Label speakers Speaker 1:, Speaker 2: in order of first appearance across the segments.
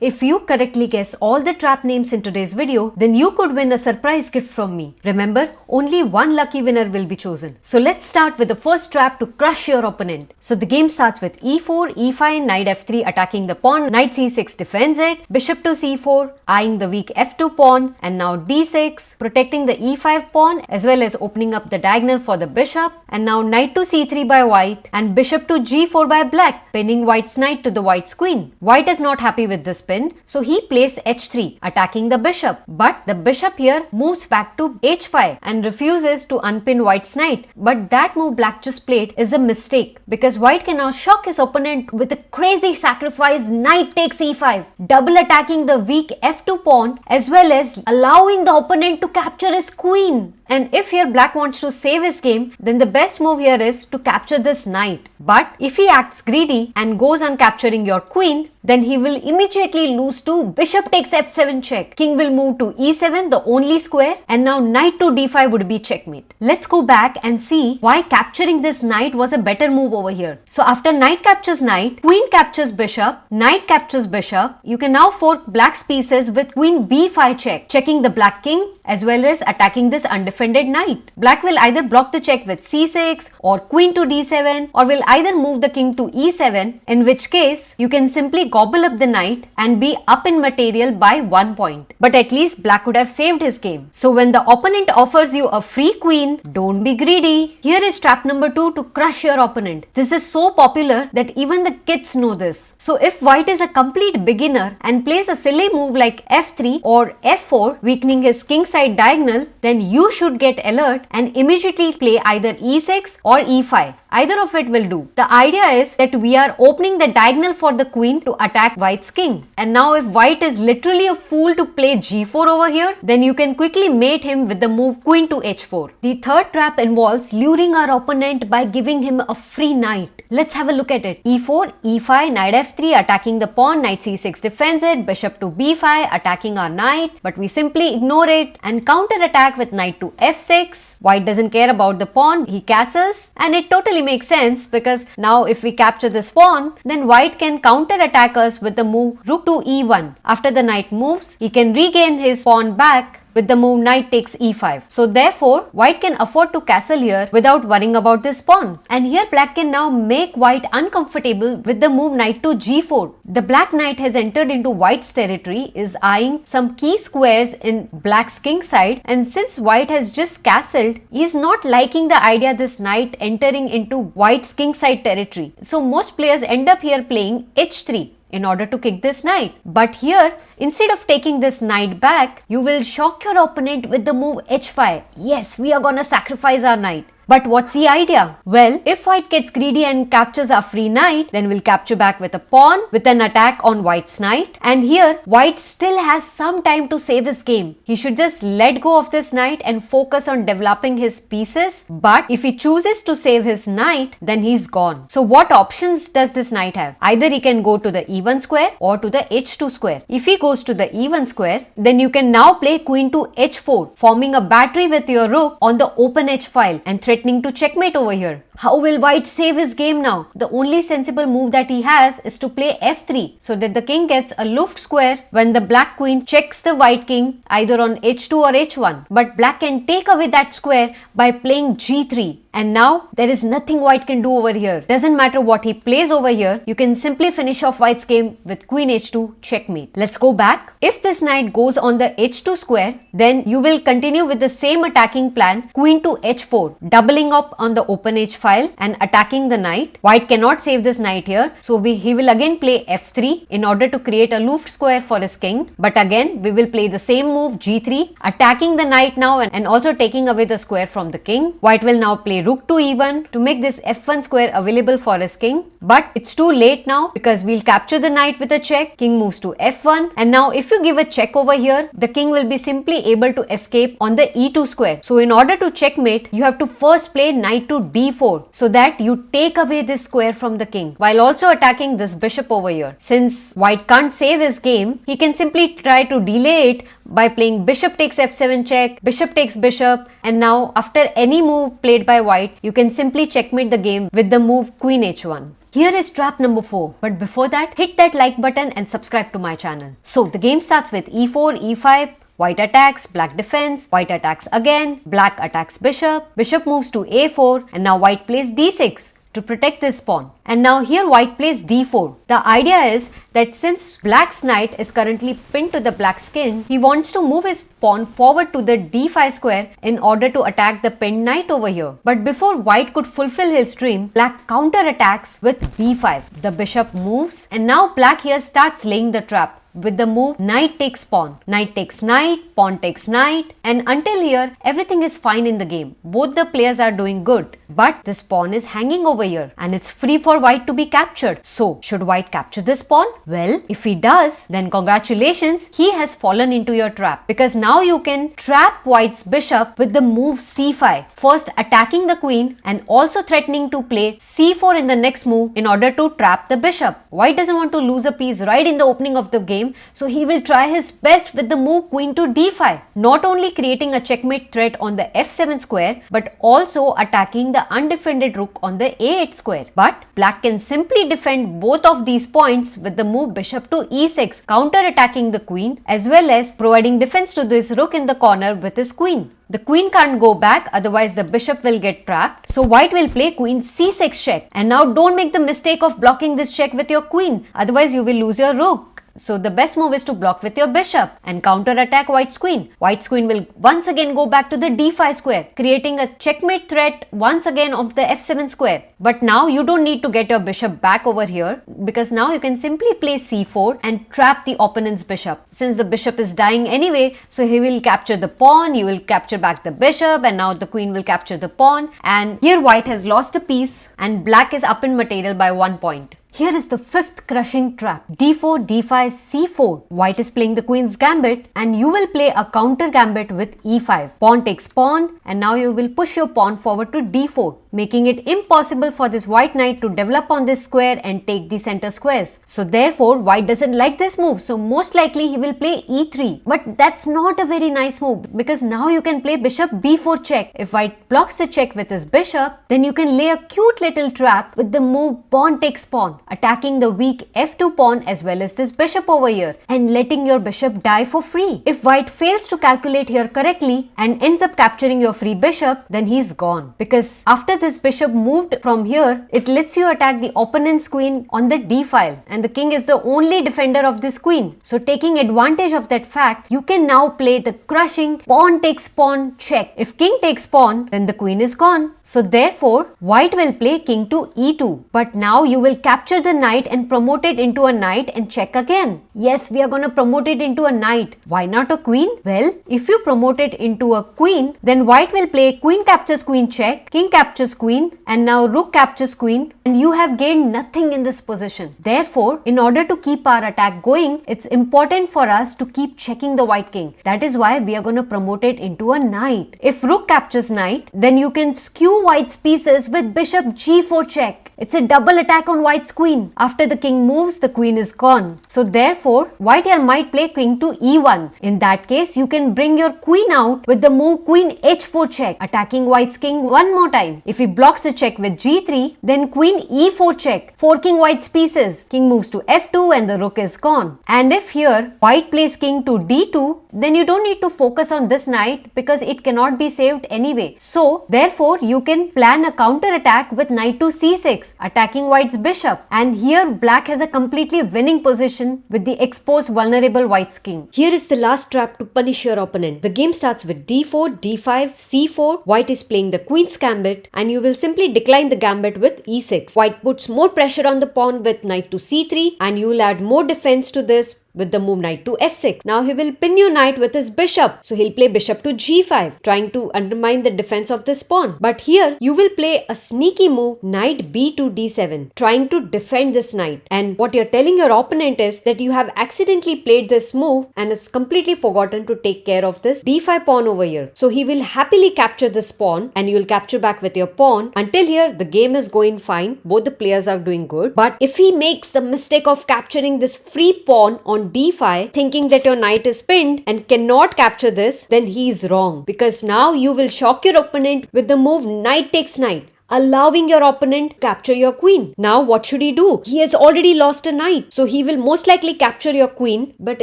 Speaker 1: If you correctly guess all the trap names in today's video, then you could win a surprise gift from me. Remember, only one lucky winner will be chosen. So let's start with the first trap to crush your opponent. So the game starts with e4, e5, knight f3 attacking the pawn, knight c6 defends it, bishop to c4, eyeing the weak f2 pawn, and now d6, protecting the e5 pawn as well as opening up the diagonal for the bishop, and now knight to c3 by white and bishop to g4 by black, pinning white's knight to the white's queen. White is not happy with this pin, so he plays h3, attacking the bishop. But the bishop here moves back to h5 and refuses to unpin white's knight. But that move black just played is a mistake, because white can now shock his opponent with a crazy sacrifice knight takes e5, double attacking the weak f2 pawn as well as allowing the opponent to capture his queen. And if here black wants to save his game, then the best move here is to capture this knight. But if he acts greedy and goes on capturing your queen, then he will immediately lose to bishop takes f7 check. King will move to e7, the only square, and now knight to d5 would be checkmate. Let's go back and see why capturing this knight was a better move over here. So after knight captures knight, queen captures bishop, knight captures bishop, you can now fork black's pieces with queen b5 check, checking the black king as well as attacking this undefended knight. Black will either block the check with c6 or queen to d7, or will either move the king to e7, in which case you can simply gobble up the knight and be up in material by 1 point. But at least black would have saved his game. So when the opponent offers you a free queen, don't be greedy. Here is trap number 2 to crush your opponent. This is so popular that even the kids know this. So if white is a complete beginner and plays a silly move like f3 or f4, weakening his king side diagonal, then you should get alert and immediately play either e6 or e5. Either of it will do. The idea is that we are opening the diagonal for the queen to attack white's king. And now if white is literally a fool to play g4 over here, then you can quickly mate him with the move queen to h4. The third trap involves luring our opponent by giving him a free knight. Let's have a look at it. e4, e5, knight f3 attacking the pawn, knight c6 defends it, bishop to b5 attacking our knight, but we simply ignore it and counter attack with knight to f6. White doesn't care about the pawn, he castles, and it totally makes sense, because now if we capture this pawn, then white can counter attack us with the move rook to e1. After the knight moves, he can regain his pawn back with the move knight takes e5. So therefore, white can afford to castle here without worrying about this pawn. And here black can now make white uncomfortable with the move knight to g4. The black knight has entered into white's territory, is eyeing some key squares in black's king side, and since white has just castled, he is not liking the idea this knight entering into white's king side territory. So most players end up here playing h3 in order to kick this knight. But here, instead of taking this knight back, you will shock your opponent with the move h5. Yes, we are gonna sacrifice our knight. But what's the idea? Well, if white gets greedy and captures our free knight, then we'll capture back with a pawn with an attack on white's knight. And here, white still has some time to save his game. He should just let go of this knight and focus on developing his pieces. But if he chooses to save his knight, then he's gone. So what options does this knight have? Either he can go to the e1 square or to the h2 square. If he goes to the e1 square, then you can now play queen to h4, forming a battery with your rook on the open h file and threatening to checkmate over here. How will white save his game now? The only sensible move that he has is to play f3, so that the king gets a Luft square when the black queen checks the white king either on h2 or h1. But black can take away that square by playing g3. And now there is nothing white can do over here. Doesn't matter what he plays over here, you can simply finish off white's game with queen h2 checkmate. Let's go back. If this knight goes on the h2 square, then you will continue with the same attacking plan, queen to h4, doubling up on the open h file and attacking the knight. White cannot save this knight here, so he will again play f3 in order to create a Luft square for his king. But again, we will play the same move g3, attacking the knight now and also taking away the square from the king. White will now play rook to e1 to make this f1 square available for his king. But it's too late now, because we'll capture the knight with a check. King moves to f1, and now if you give a check over here, the king will be simply able to escape on the e2 square. So in order to checkmate, you have to first play knight to d4, so that you take away this square from the king while also attacking this bishop over here. Since white can't save his game, he can simply try to delay it by playing bishop takes f7 check, bishop takes bishop, and now after any move played by white, you can simply checkmate the game with the move queen h1. Here is trap number 4. But before that, hit that like button and subscribe to my channel. So the game starts with e4, e5, white attacks, black defends, white attacks again, black attacks bishop, bishop moves to a4, and now white plays d6 to protect this pawn. And now here white plays d4. The idea is that since black's knight is currently pinned to the black's king, he wants to move his pawn forward to the d5 square in order to attack the pinned knight over here. But before white could fulfill his dream, black counterattacks with b5. The bishop moves, and now black here starts laying the trap with the move knight takes pawn, pawn takes knight, and until here everything is fine in the game. Both the players are doing good, but this pawn is hanging over here and it's free for white to be captured. So should white capture this pawn? Well, if he does, then congratulations, he has fallen into your trap, because now you can trap white's bishop with the move c5, first attacking the queen and also threatening to play c4 in the next move in order to trap the bishop. White doesn't want to lose a piece right in the opening of the game, so he will try his best with the move queen to d5, not only creating a checkmate threat on the f7 square but also attacking the undefended rook on the a8 square. But black can simply defend both of these points with the move bishop to e6, counter-attacking the queen as well as providing defense to this rook in the corner with his queen. The queen can't go back, otherwise the bishop will get trapped. So white will play queen c6 check. And now don't make the mistake of blocking this check with your queen, otherwise you will lose your rook. So the best move is to block with your bishop and counter-attack white's queen. White's queen will once again go back to the d5 square, creating a checkmate threat once again of the f7 square. But now you don't need to get your bishop back over here, because now you can simply play c4 and trap the opponent's bishop. Since the bishop is dying anyway, so he will capture the pawn, you will capture back the bishop, and now the queen will capture the pawn. And here white has lost a piece and black is up in material by 1 point. Here is the fifth crushing trap. d4, d5, c4. White is playing the queen's gambit and you will play a counter gambit with e5. Pawn takes pawn and now you will push your pawn forward to d4, making it impossible for this white knight to develop on this square and take the center squares. So therefore white doesn't like this move, so most likely he will play e3. But that's not a very nice move, because now you can play bishop b4 check. If white blocks the check with his bishop, then you can lay a cute little trap with the move pawn takes pawn, attacking the weak f2 pawn as well as this bishop over here and letting your bishop die for free. If white fails to calculate here correctly and ends up capturing your free bishop, then he's gone, because after this bishop moved from here, it lets you attack the opponent's queen on the d file, and the king is the only defender of this queen. So taking advantage of that fact, you can now play the crushing pawn takes pawn check. If king takes pawn, then the queen is gone. So therefore white will play king to e2, but now you will capture the knight and promote it into a knight and check again. Yes, we are going to promote it into a knight. Why not a queen? Well, if you promote it into a queen, then white will play queen captures queen check, king captures queen, and now rook captures queen, and you have gained nothing in this position. Therefore, in order to keep our attack going, it's important for us to keep checking the white king. That is why we are going to promote it into a knight. If rook captures knight, then you can skew white's pieces with bishop g4 check. It's a double attack on white's queen. After the king moves, the queen is gone. So therefore, white here might play king to e1. In that case, you can bring your queen out with the move queen h4 check, attacking white's king one more time. If he blocks the check with g3, then queen e4 check, forking white's pieces. King moves to f2 and the rook is gone. And if here, white plays king to d2, then you don't need to focus on this knight because it cannot be saved anyway. So therefore, you can plan a counter attack with knight to c6, attacking white's bishop. And here black has a completely winning position with the exposed vulnerable white's king. Here is the last trap to punish your opponent. The game starts with d4, d5, c4. White is playing the queen's gambit and you will simply decline the gambit with e6. White puts more pressure on the pawn with knight to c3 and you will add more defense to this with the move knight to f6. Now he will pin your knight with his bishop. So he'll play bishop to g5, trying to undermine the defense of this pawn. But here you will play a sneaky move knight b to d7, trying to defend this knight. And what you're telling your opponent is that you have accidentally played this move and it's completely forgotten to take care of this d5 pawn over here. So he will happily capture this pawn and you'll capture back with your pawn. Until here the game is going fine. Both the players are doing good. But if he makes the mistake of capturing this free pawn on d5, thinking that your knight is pinned and cannot capture this, then he is wrong, because now you will shock your opponent with the move knight takes knight, allowing your opponent to capture your queen. Now what should he do? He has already lost a knight, so he will most likely capture your queen, but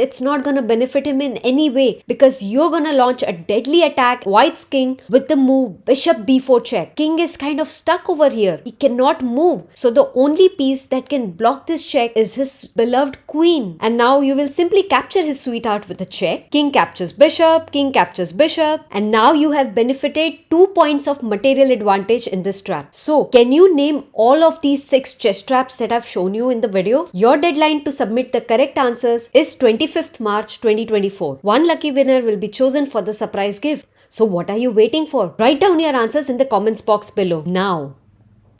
Speaker 1: it's not gonna benefit him in any way because you're gonna launch a deadly attack white's king with the move bishop b4 check. King is kind of stuck over here. He cannot move, so the only piece that can block this check is his beloved queen. And now you will simply capture his sweetheart with a check. King captures bishop, king captures bishop, and now you have benefited 2 points of material advantage in this trap. So can you name all of these 6 chess traps that I've shown you in the video? Your deadline to submit the correct answers is 25th March 2024. One lucky winner will be chosen for the surprise gift. So what are you waiting for? Write down your answers in the comments box below now.